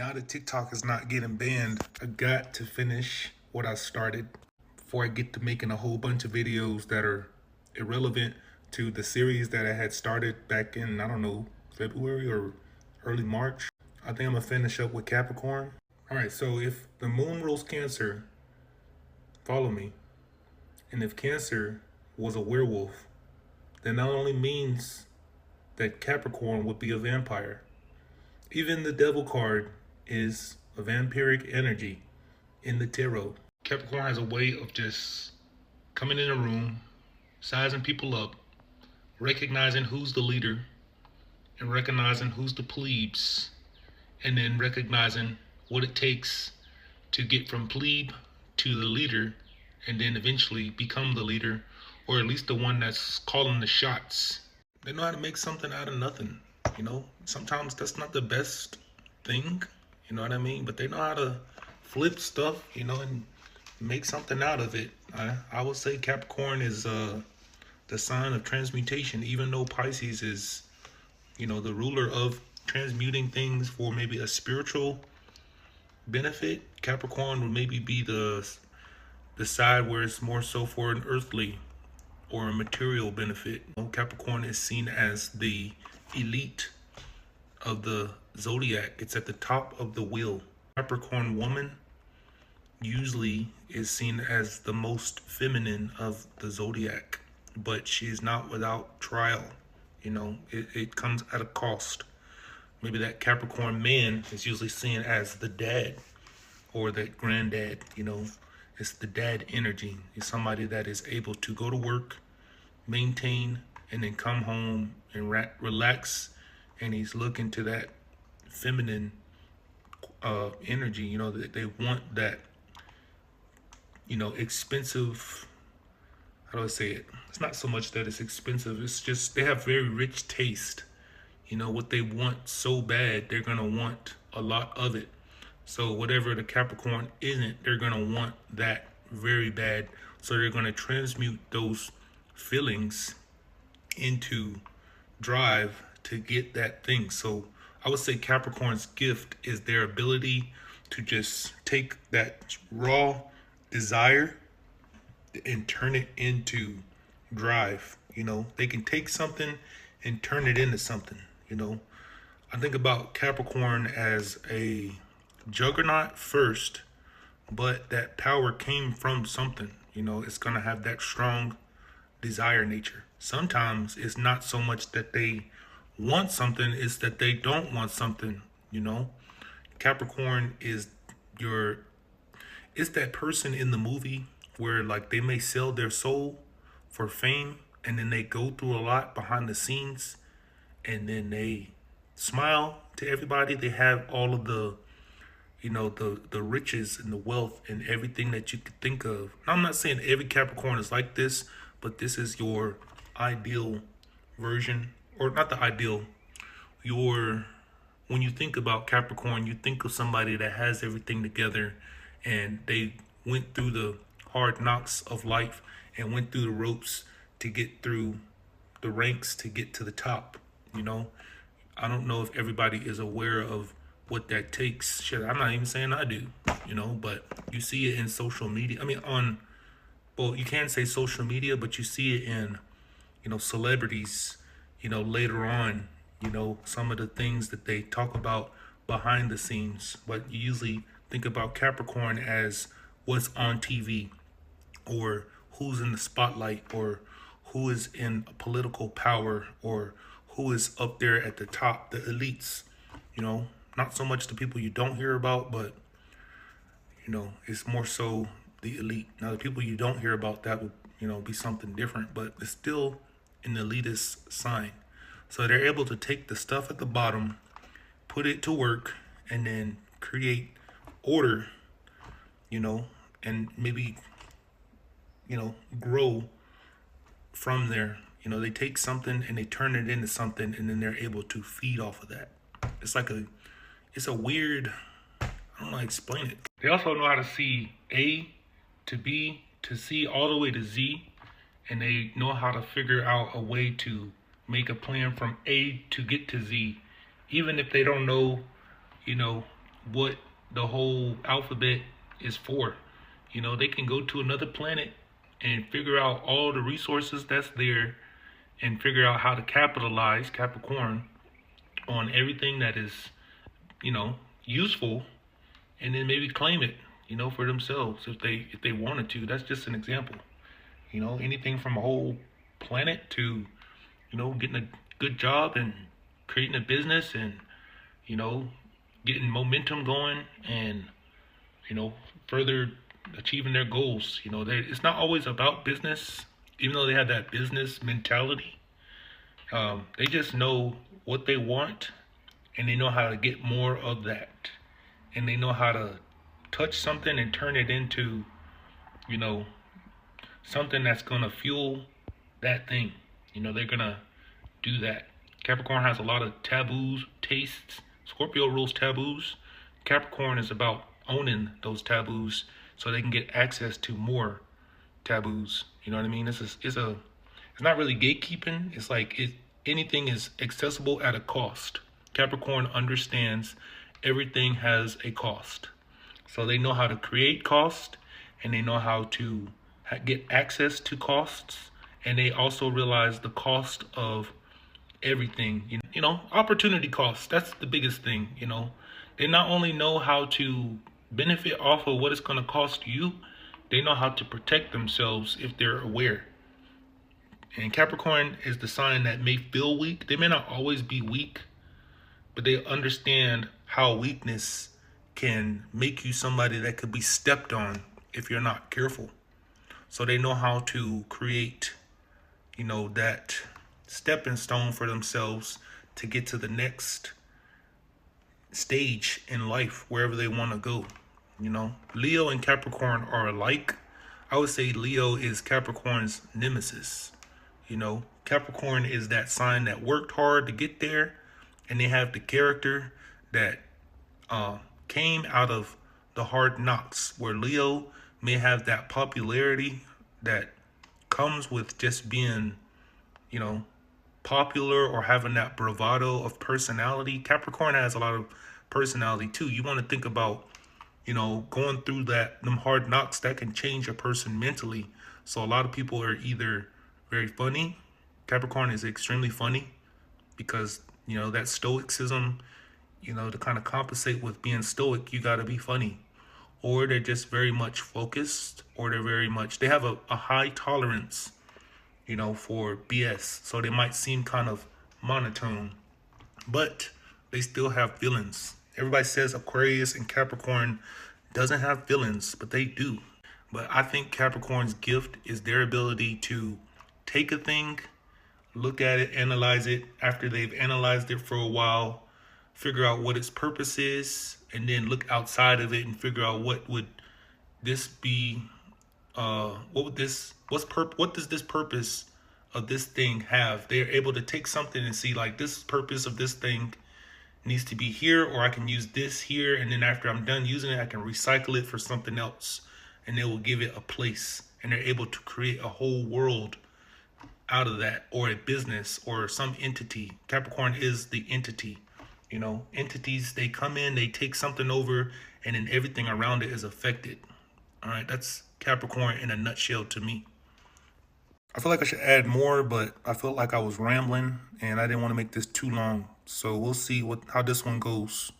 Now that TikTok is not getting banned, I got to finish what I started before I get to making a whole bunch of videos that are irrelevant to the series that I had started back in, I don't know, February or early March. I think I'm gonna finish up with Capricorn. All right, so if the moon rules Cancer, follow me. And if Cancer was a werewolf, then not only means that Capricorn would be a vampire. Even the devil card is a vampiric energy in the tarot. Capricorn has a way of just coming in a room, sizing people up, recognizing who's the leader, and recognizing who's the plebes, and then recognizing what it takes to get from plebe to the leader, and then eventually become the leader, or at least the one that's calling the shots. They know how to make something out of nothing. Sometimes that's not the best thing, you know what I mean? But they know how to flip stuff, and make something out of it. I would say Capricorn is the sign of transmutation, even though Pisces is, the ruler of transmuting things for maybe a spiritual benefit. Capricorn would maybe be the side where it's more so for an earthly or a material benefit. Capricorn is seen as the elite of the zodiac. It's at the top of the wheel. Capricorn woman usually is seen as the most feminine of the zodiac, but she's not without trial. It comes at a cost. Maybe that Capricorn man is usually seen as the dad or that granddad. It's the dad energy. It's somebody that is able to go to work, maintain, and then come home and relax. And he's looking to that feminine energy. That they want that, expensive. How do I say it? It's not so much that it's expensive. It's just they have very rich taste. What they want so bad, they're gonna want a lot of it. So whatever the Capricorn isn't, they're gonna want that very bad. So they're gonna transmute those feelings into drive to get that thing. So I would say Capricorn's gift is their ability to just take that raw desire and turn it into drive. They can take something and turn it into something. I think about Capricorn as a juggernaut first, but that power came from something. It's gonna have that strong desire nature. Sometimes it's not so much that they want something, it's that they don't want something. Capricorn is it's that person in the movie where like they may sell their soul for fame, and then they go through a lot behind the scenes, and then they smile to everybody. They have all of the the riches and the wealth and everything that you could think of. Now, I'm not saying every Capricorn is like this, but this is your ideal version, or not the ideal. When you think about Capricorn, you think of somebody that has everything together, and they went through the hard knocks of life and went through the ropes to get through the ranks to get to the top. I don't know if everybody is aware of what that takes. Shit, I'm not even saying I do, but you see it in social media. I mean, you can say social media, but you see it in, celebrities, later on, some of the things that they talk about behind the scenes. But you usually think about Capricorn as what's on TV, or who's in the spotlight, or who is in political power, or who is up there at the top, the elites. Not so much the people you don't hear about, but it's more so the elite. Now the people you don't hear about, that would be something different, but it's still an elitist sign. So they're able to take the stuff at the bottom, put it to work, and then create order, and maybe grow from there. They take something and they turn it into something, and then they're able to feed off of that. It's a weird, I don't know how to explain it. They also know how to see A to B to C all the way to Z, and they know how to figure out a way to make a plan from A to get to Z, even if they don't know, what the whole alphabet is for. They can go to another planet and figure out all the resources that's there and figure out how to capitalize Capricorn on everything that is, you know, useful, and then maybe claim it, for themselves if they wanted to. That's just an example. Anything from a whole planet to, getting a good job and creating a business and, you know, getting momentum going and, you know, further achieving their goals. It's not always about business, even though they have that business mentality. They just know what they want and they know how to get more of that. And they know how to touch something and turn it into, you know, something that's going to fuel that thing. They're going to do that. Capricorn has a lot of taboos, tastes. Scorpio rules taboos. Capricorn is about owning those taboos so they can get access to more taboos. You know what I mean? It's not really gatekeeping. It's like anything is accessible at a cost. Capricorn understands everything has a cost. So they know how to create cost and they know how to get access to costs, and they also realize the cost of everything. Opportunity costs, that's the biggest thing. They not only know how to benefit off of what it's going to cost you, they know how to protect themselves if they're aware. And Capricorn is the sign that may feel weak. They may not always be weak, but they understand how weakness can make you somebody that could be stepped on if you're not careful. So they know how to create, that stepping stone for themselves to get to the next stage in life, wherever they want to go. Leo and Capricorn are alike. I would say Leo is Capricorn's nemesis. Capricorn is that sign that worked hard to get there, and they have the character that came out of the hard knocks, where Leo may have that popularity that comes with just being, popular or having that bravado of personality. Capricorn has a lot of personality too. You want to think about, going through them hard knocks that can change a person mentally. So a lot of people are either very funny. Capricorn is extremely funny because, that stoicism, to kind of compensate with being stoic, you got to be funny. Or they're just very much focused, or they have a high tolerance, for BS. So they might seem kind of monotone, but they still have feelings. Everybody says Aquarius and Capricorn doesn't have feelings, but they do. But I think Capricorn's gift is their ability to take a thing, look at it, analyze it. After they've analyzed it for a while, figure out what its purpose is, and then look outside of it and figure out what would this be, what does this purpose of this thing have? They're able to take something and see, like, this purpose of this thing needs to be here, or I can use this here, and then after I'm done using it, I can recycle it for something else, and they will give it a place, and they're able to create a whole world out of that, or a business, or some entity. Capricorn is the entity. Entities, they come in, they take something over, and then everything around it is affected. All right, that's Capricorn in a nutshell to me. I feel like I should add more, but I felt like I was rambling and I didn't want to make this too long. So we'll see how this one goes.